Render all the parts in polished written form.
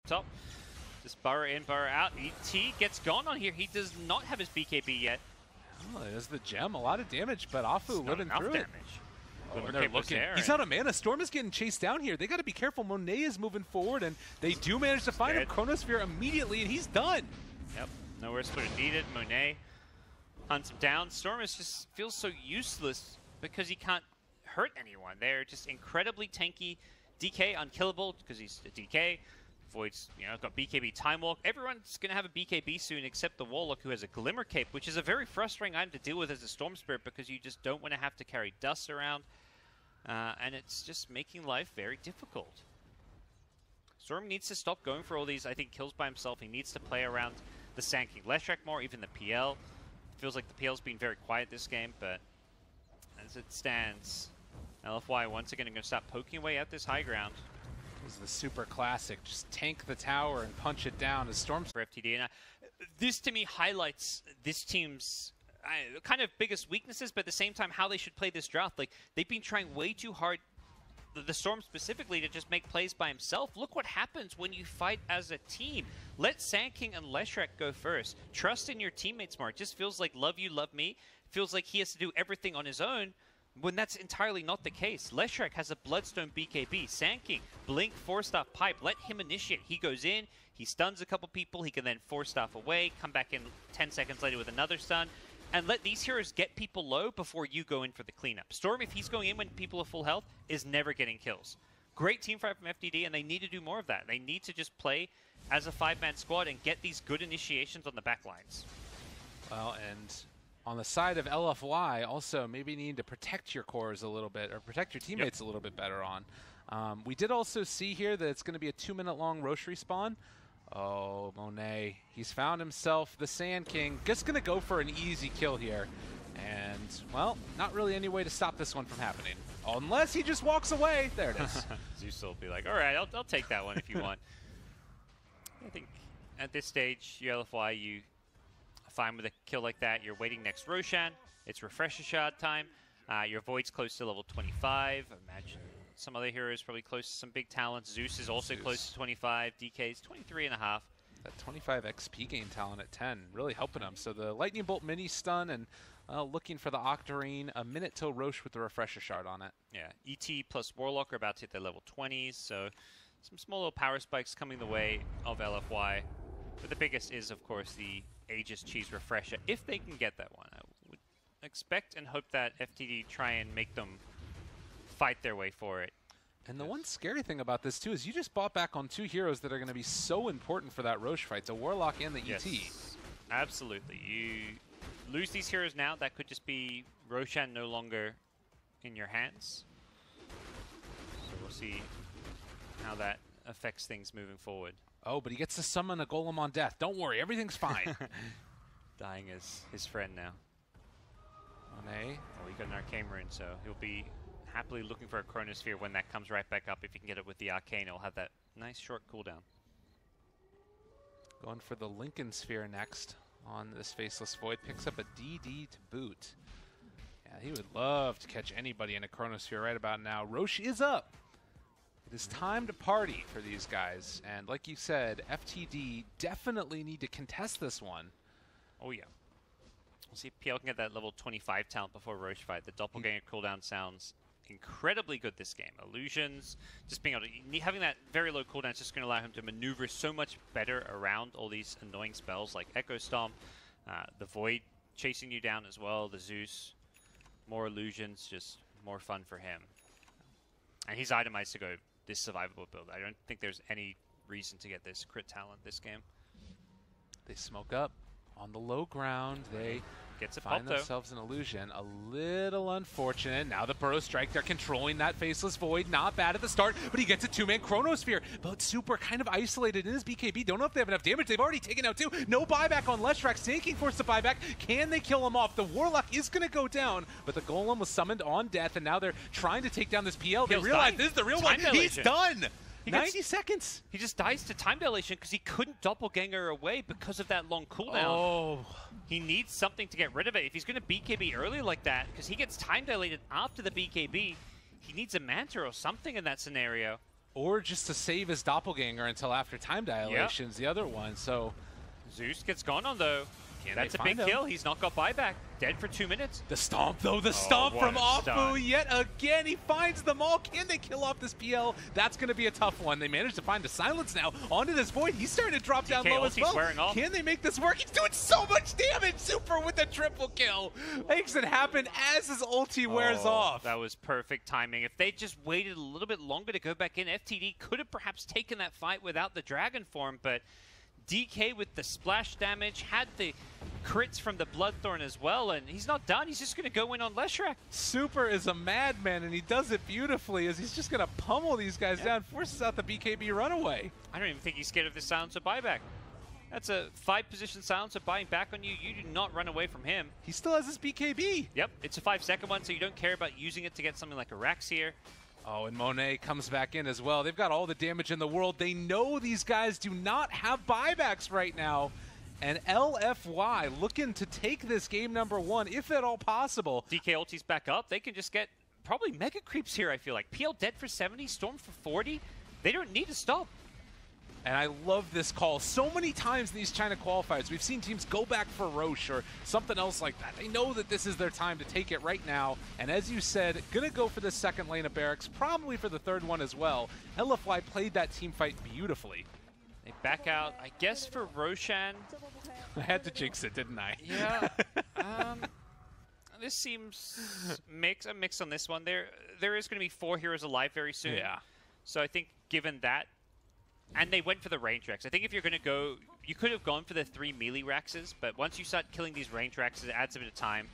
top. Just burrow in, burrow out. ET gets gone on here. He does not have his BKB yet. Oh, there's the gem. A lot of damage, but Afu living through it. Oh, and they're looking. He's out of mana. Storm is getting chased down here. They got to be careful. Monet is moving forward, and they do manage to find him. Chronosphere immediately, and he's done. Yep. Nowhere splitter needed. Monet hunts him down. Storm is just feels so useless because he can't hurt anyone. They're just incredibly tanky. DK unkillable because he's a DK. Void's, got BKB Time Walk. Everyone's going to have a BKB soon except the Warlock, who has a Glimmer Cape, which is a very frustrating item to deal with as a Storm Spirit because you just don't want to have to carry dust around. And it's just making life very difficult. Storm needs to stop going for all these, I think, kills by himself. He needs to play around the Sand King Leshrac more, even the PL. Feels like the PL's been very quiet this game, but as it stands, LFY once again going to start poking away at this high ground. This is the super classic. Just tank the tower and punch it down as Storm for FTD. And this to me highlights this team's kind of biggest weaknesses, but at the same time how they should play this draft. Like, they've been trying way too hard, the Storm specifically, to just make plays by himself. Look what happens when you fight as a team. Let Sand King and Leshrac go first. Trust in your teammates more. It just feels like love you, love me. Feels like he has to do everything on his own, when that's entirely not the case. Leshrac has a Bloodstone BKB. Sand King, Blink, 4-Staff Pipe. Let him initiate. He goes in, he stuns a couple people, he can then 4-Staff away, come back in 10 seconds later with another stun, and let these heroes get people low before you go in for the cleanup. Storm, if he's going in when people are full health, is never getting kills. Great team fight from FTD, and they need to do more of that. They need to just play as a 5-man squad and get these good initiations on the back lines. Well, and on the side of LFY, also maybe need to protect your cores a little bit, or protect your teammates a little bit better on. We did also see here that it's going to be a 2-minute-long Roche respawn. Oh, Monet, he's found himself the Sand King. Just going to go for an easy kill here. And, well, not really any way to stop this one from happening. Unless he just walks away. There it is. Zeus will be like, all right, I'll take that one if you want. I think at this stage, you LFY, you fine with a kill like that. You're waiting next Roshan. It's Refresher Shard time. Your Void's close to level 25. Imagine some other heroes probably close to some big talents. Zeus is also close to 25. DK's 23.5. That 25 XP gain talent at 10 really helping him. So the Lightning Bolt mini stun and looking for the Octarine. A minute till Roche with the Refresher Shard on it. Yeah, ET plus Warlock are about to hit their level 20s. So some small little power spikes coming the way of LFY. But the biggest is, of course, the Aegis Cheese Refresher, if they can get that one. I would expect and hope that FTD try and make them fight their way for it. And the one scary thing about this, too, is you just bought back on 2 heroes that are going to be so important for that Roche fight, the Warlock and the ET. Absolutely. You lose these heroes now, that could just be Roshan no longer in your hands. So we'll see how that affects things moving forward. Oh, but he gets to summon a Golem on death. Don't worry, everything's fine. Dying as his friend now. Monet. Oh, he got an Arcane Rune, so he'll be happily looking for a Chronosphere when that comes right back up. If he can get it with the Arcane, he'll have that nice short cooldown. Going for the Lincoln Sphere next on this Faceless Void. Picks up a DD to boot. Yeah, he would love to catch anybody in a Chronosphere right about now. Roche is up. It is time to party for these guys, and like you said, FTD definitely need to contest this one. Oh yeah. We'll see if PL can get that level 25 talent before Roche fight. The Doppelganger cooldown sounds incredibly good this game. Illusions, just being able to, having that very low cooldown is just going to allow him to maneuver so much better around all these annoying spells like Echo Stomp, the Void chasing you down as well, the Zeus, more illusions, just more fun for him. And he's itemized to go this survivable build. I don't think there's any reason to get this crit talent this game. They smoke up on the low ground. They gets a find themselves an illusion. A little unfortunate. Now the Burrow Strike, they're controlling that Faceless Void. Not bad at the start, but he gets a 2-man Chronosphere. But Super kind of isolated in his BKB. Don't know if they have enough damage. They've already taken out 2. No buyback on Leshrac. Sand King forced the buyback. Can they kill him off? The Warlock is going to go down, but the Golem was summoned on death, and now they're trying to take down this PL. They realize this is the real one. He's done. 90 seconds. He just dies to time dilation because he couldn't doppelganger away because of that long cooldown. Oh. He needs something to get rid of it. If he's going to BKB early like that, because he gets time dilated after the BKB, he needs a Manta or something in that scenario. Or just to save his doppelganger until after time dilation's the other one. So Zeus gets gone on though. That's a big kill. He's not got buyback. Dead for 2 minutes. The stomp though, the stomp from Afu yet again. He finds them all. Can they kill off this PL? That's going to be a tough one. They managed to find a silence now onto this Void. He's starting to drop down low as well. Can they make this work? He's doing so much damage. Super with the triple kill. Makes it happen as his ulti wears off. That was perfect timing. If they just waited a little bit longer to go back in, FTD could have perhaps taken that fight without the dragon form, but DK with the splash damage, had the crits from the Bloodthorn as well, and he's not done. He's just going to go in on Leshrac. Super is a madman, and he does it beautifully as he's just going to pummel these guys down, forces out the BKB runaway. I don't even think he's scared of this silencer buyback. That's a 5-position silencer buying back on you. You do not run away from him. He still has his BKB. Yep, it's a 5-second one, so you don't care about using it to get something like a Rax here. Oh, and Monet comes back in as well. They've got all the damage in the world. They know these guys do not have buybacks right now. And LFY looking to take this game number 1, if at all possible. DK ulti's back up. They can just get probably mega creeps here, I feel like. PL dead for 70, Storm for 40. They don't need to stop. And I love this call. So many times in these China qualifiers, we've seen teams go back for Roche or something else like that. They know that this is their time to take it right now. And as you said, gonna go for the second lane of barracks, probably for the third one as well. LFY played that team fight beautifully. They back out, I guess, for Roshan. I had to jinx it, didn't I? Yeah. This seems a mix on this one. There is going to be 4 heroes alive very soon. Yeah. So I think given that, and they went for the range Rex. I think if you're going to go, you could have gone for the 3 melee Rexes, but once you start killing these range Rexes, it adds a bit of time.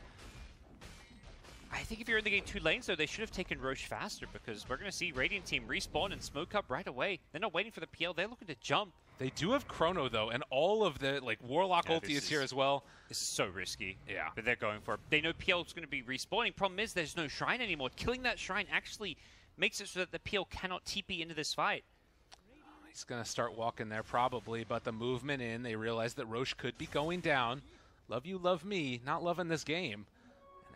I think if you're in the game 2 lanes, though, they should have taken Roche faster because we're going to see Radiant Team respawn and smoke up right away. They're not waiting for the PL. They're looking to jump. They do have Chrono, though, and all of the, Warlock ulti is here as well. This is so risky. Yeah. But they're going for it. They know PL is going to be respawning. Problem is there's no Shrine anymore. Killing that Shrine actually makes it so that the PL cannot TP into this fight. He's going to start walking there probably, but the movement in, they realize that Roche could be going down. Love you, love me. Not loving this game.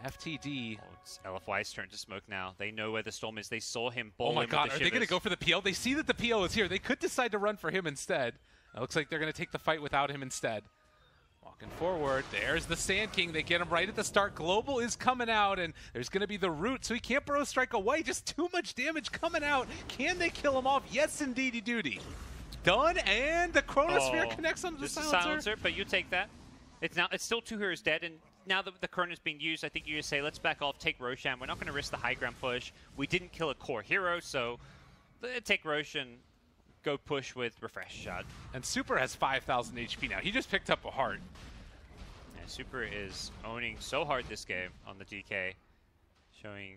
And FTD. Oh, it's LFY's turn to smoke now. They know where the Storm is. They saw him ball in with the Oh my god, are shivers. they going to go for the PL? They see that the PL is here. They could decide to run for him instead. It looks like they're going to take the fight without him instead. Walking forward, there's the Sand King. They get him right at the start. Global is coming out, and there's going to be the root, so he can't burrow strike away. Just too much damage coming out. Can they kill him off? Yes, indeedy duty. Done, and the Chronosphere connects on the silencer. But you take that. It's still 2 heroes dead, and now that the Chrono is being used, I think you just say, let's back off, take Roshan. We're not going to risk the high ground push. We didn't kill a core hero, so take Roshan. Go push with Refresh Shot. And Super has 5,000 HP now. He just picked up a heart. Yeah, Super is owning so hard this game on the DK. Showing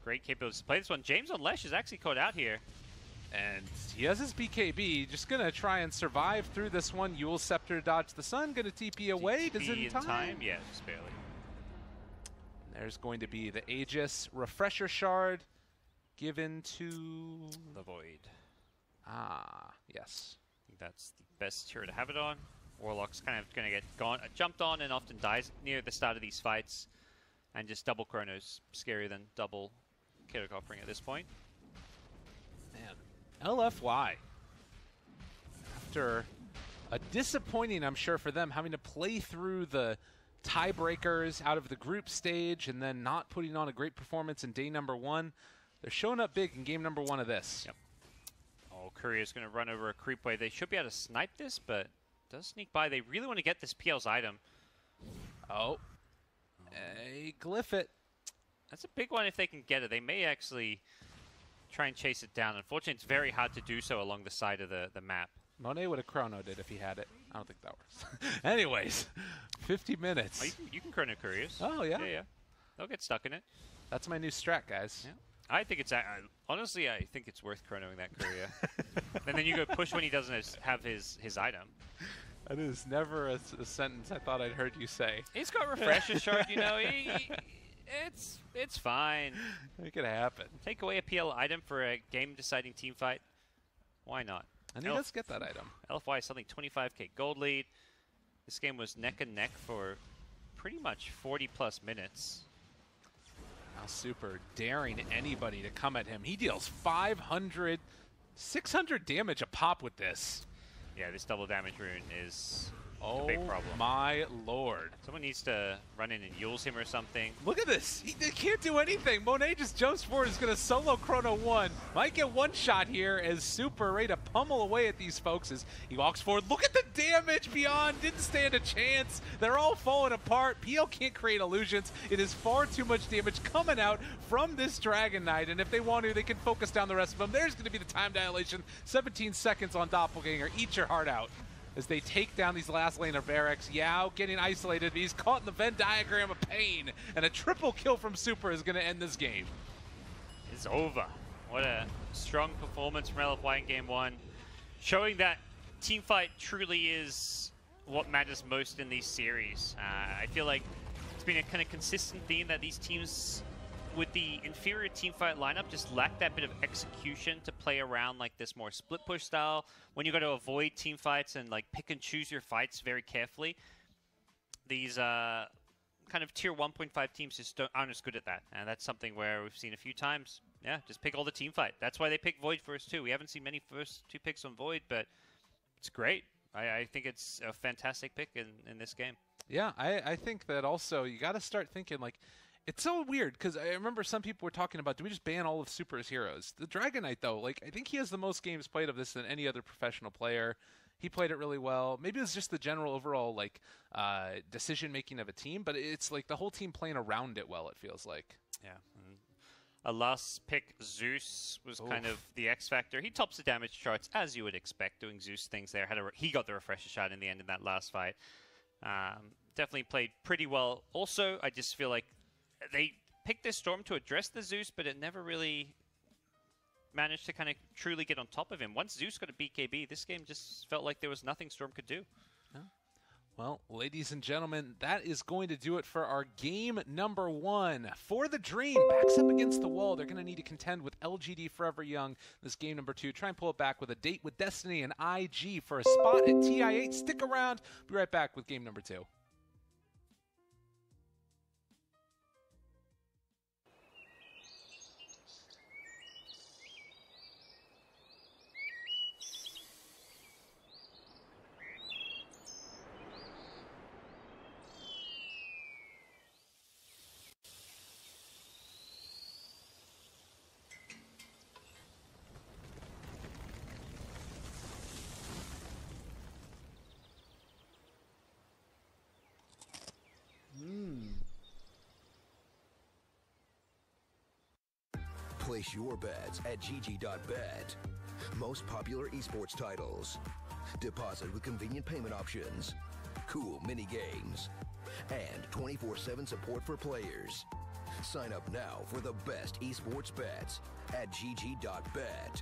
great capabilities to play this one. James on Lesh is actually caught out here. And he has his BKB. Just going to try and survive through this one. Eul Scepter dodge the sun. Going to TP away. Does it in time? Yeah, just barely. There's going to be the Aegis Refresher Shard given to the Void. Ah, yes. I think that's the best hero to have it on. Warlock's kind of going to get jumped on and often dies near the start of these fights. And just double Chrono's scarier than double Kiddo Offering at this point. Man, LFY. After a disappointing, I'm sure, for them, having to play through the tiebreakers out of the group stage and then not putting on a great performance in day number 1, they're showing up big in game number 1 of this. Yep. Oh, Courier's going to run over a creep wave. They should be able to snipe this, but does sneak by. They really want to get this PL's item. Oh. Hey, glyph it. That's a big one if they can get it. They may actually try and chase it down. Unfortunately, it's very hard to do so along the side of the map. Monet would have chronoed it if he had it. I don't think that works. Anyways, 50 minutes. Oh, you can chrono Couriers. Oh, yeah? Yeah. They'll get stuck in it. That's my new strat, guys. Yeah. I think it's honestly, I think it's worth chronoing that Courier. And then you go push when he doesn't have his item. That is never a sentence I thought I'd heard you say. He's got Refresher Shard, you know. It's fine. Make it happen. Take away a PL item for a game-deciding team fight. Why not? And he does get that item. LFY something 25k gold lead. This game was neck and neck for pretty much 40+ minutes. Now Super daring anybody to come at him. He deals 500 600 damage a pop with this. Yeah, this double damage rune is Oh a big problem. My lord. Someone needs to run in and Yules him or something. Look at this. He can't do anything. Monet just jumps forward. Is going to solo Chrono 1. Might get one shot here as Super ready to pummel away at these folks as he walks forward. Look at the damage beyond. Didn't stand a chance. They're all falling apart. PL can't create illusions. It is far too much damage coming out from this Dragon Knight. And if they want to, they can focus down the rest of them. There's going to be the time dilation. 17 seconds on Doppelganger. Eat your heart out as they take down these last lane of barracks. Yao getting isolated. He's caught in the Venn diagram of pain. And a triple kill from Super is going to end this game. It's over. What a strong performance from LFY in Game 1. Showing that teamfight truly is what matters most in these series. I feel like it's been a kind of consistent theme that these teams with the inferior teamfight lineup just lack that bit of execution to play around like this more split push style. When you got to avoid team fights and like pick and choose your fights very carefully, these kind of tier 1.5 teams just aren't as good at that. And that's something where we've seen a few times. Yeah, just pick all the team fight. That's why they pick Void first too. We haven't seen many first two picks on Void, but it's great. I think it's a fantastic pick in this game. Yeah, I think that also you got to start thinking like, it's so weird because I remember some people were talking about, do we just ban all of Super's heroes? The Dragon Knight, though, like I think he has the most games played of this than any other professional player. He played it really well. Maybe it was just the general overall like decision making of a team, but it's like the whole team playing around it well. It feels like. Yeah. A last pick, Zeus, was kind of the X factor. He tops the damage charts as you would expect, doing Zeus things there. He got the refresher shot in the end in that last fight. Definitely played pretty well. Also, I just feel like they picked this Storm to address the Zeus, but it never really managed to kind of truly get on top of him. Once Zeus got a BKB, this game just felt like there was nothing Storm could do. Yeah. Well, ladies and gentlemen, that is going to do it for our game number 1. For the Dream, backs up against the wall. They're going to need to contend with LGD Forever Young. This game number 2, try and pull it back with a date with Destiny and IG for a spot at TI8. Stick around. Be right back with game number 2. Place your bets at gg.bet. Most popular esports titles. Deposit with convenient payment options. Cool mini games. And 24/7 support for players. Sign up now for the best esports bets at gg.bet.